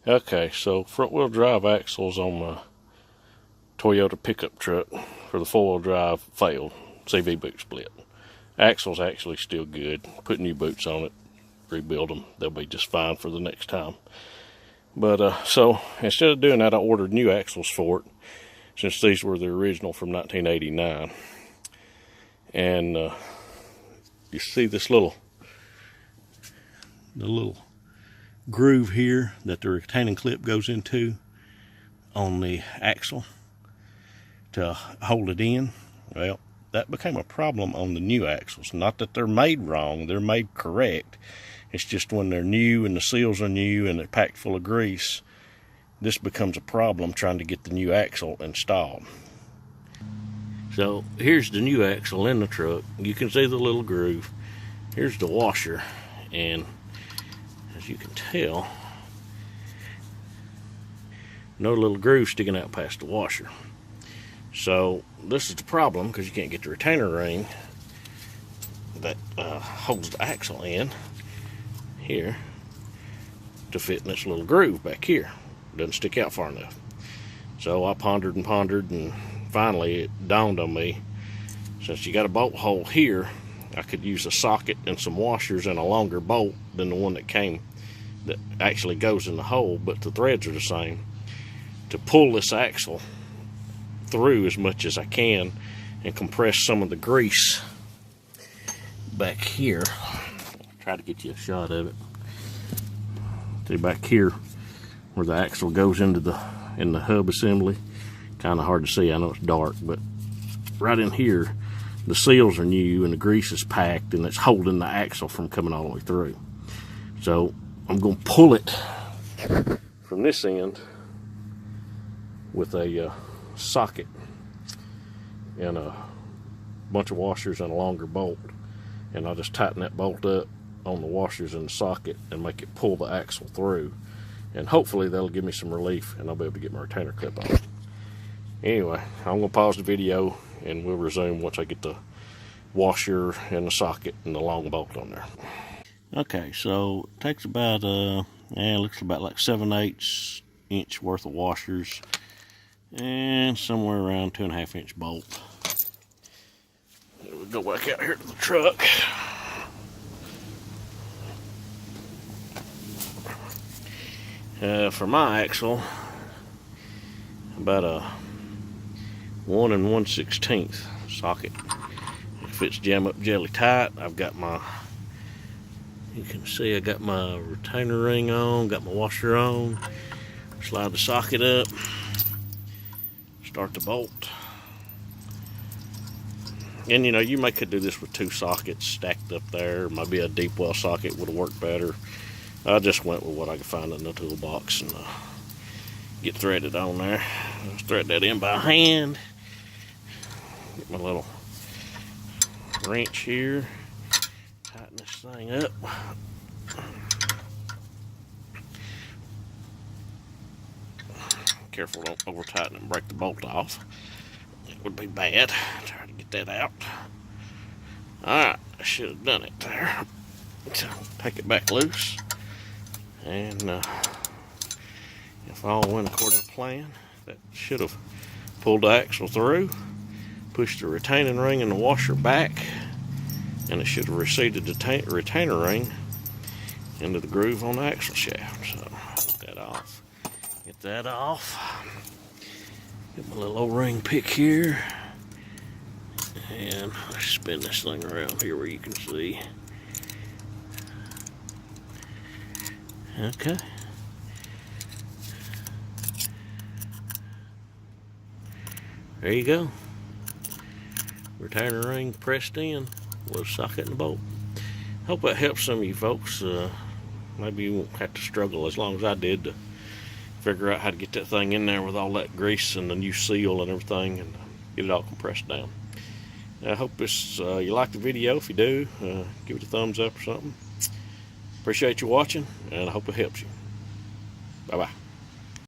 Okay, so front wheel drive axles on my Toyota pickup truck for the 4-wheel drive failed. CV boot split. Axle's actually still good. Put new boots on it, rebuild them. They'll be just fine for the next time. But so instead of doing that, I ordered new axles for it, since these were the original from 1989. And you see this little groove here that the retaining clip goes into on the axle to hold it in. Well, that became a problem on the new axles. Not that they're made wrong, they're made correct. It's just when they're new and the seals are new and they're packed full of grease, this becomes a problem trying to get the new axle installed. So here's the new axle in the truck. You can see the little groove. Here's the washer, and as you can tell, no little groove sticking out past the washer. So this is the problem, because you can't get the retainer ring that holds the axle in here to fit in this little groove back here. It doesn't stick out far enough. So I pondered and pondered, and finally it dawned on me, since you got a bolt hole here, I could use a socket and some washers and a longer bolt than the one that actually goes in the hole, but the threads are the same, to pull this axle through as much as I can and compress some of the grease back here. Try to get you a shot of it. See back here where the axle goes into the hub assembly. Kind of hard to see, I know it's dark, but right in here the seals are new and the grease is packed and it's holding the axle from coming all the way through. So I'm going to pull it from this end with a socket and a bunch of washers and a longer bolt, and I'll just tighten that bolt up on the washers and the socket and make it pull the axle through, and hopefully that'll give me some relief and I'll be able to get my retainer clip on. Anyway, I'm going to pause the video and we'll resume once I get the washer and the socket and the long bolt on there. Okay, so it takes about it looks about like 7/8 inch worth of washers and somewhere around 2.5 inch bolt. We'll go back out here to the truck. For my axle, about a 1 1/16 socket. It fits jam up jelly tight. I've got my, you can see I got my retainer ring on, got my washer on. Slide the socket up, start the bolt. And you know, you could do this with 2 sockets stacked up there. Maybe a deep well socket would have worked better. I just went with what I could find in the toolbox and get threaded on there. I'll thread that in by hand. Get my little wrench here. Tighten this thing up. Careful, don't over tighten and break the bolt off. It would be bad. Try to get that out. Alright, I should have done it there. So take it back loose. And if all went according to plan, that should have pulled the axle through, pushed the retaining ring and the washer back, and it should have receded the retainer ring into the groove on the axle shaft. So get that off. Get that off. Get my little O-ring pick here, and let's spin this thing around here where you can see. Okay. There you go. Retainer ring pressed in with a socket and bolt. Hope that helps some of you folks. Maybe you won't have to struggle as long as I did to figure out how to get that thing in there with all that grease and the new seal and everything, and get it all compressed down. I hope you like the video. If you do, give it a thumbs up or something. Appreciate you watching, and I hope it helps you. Bye-bye.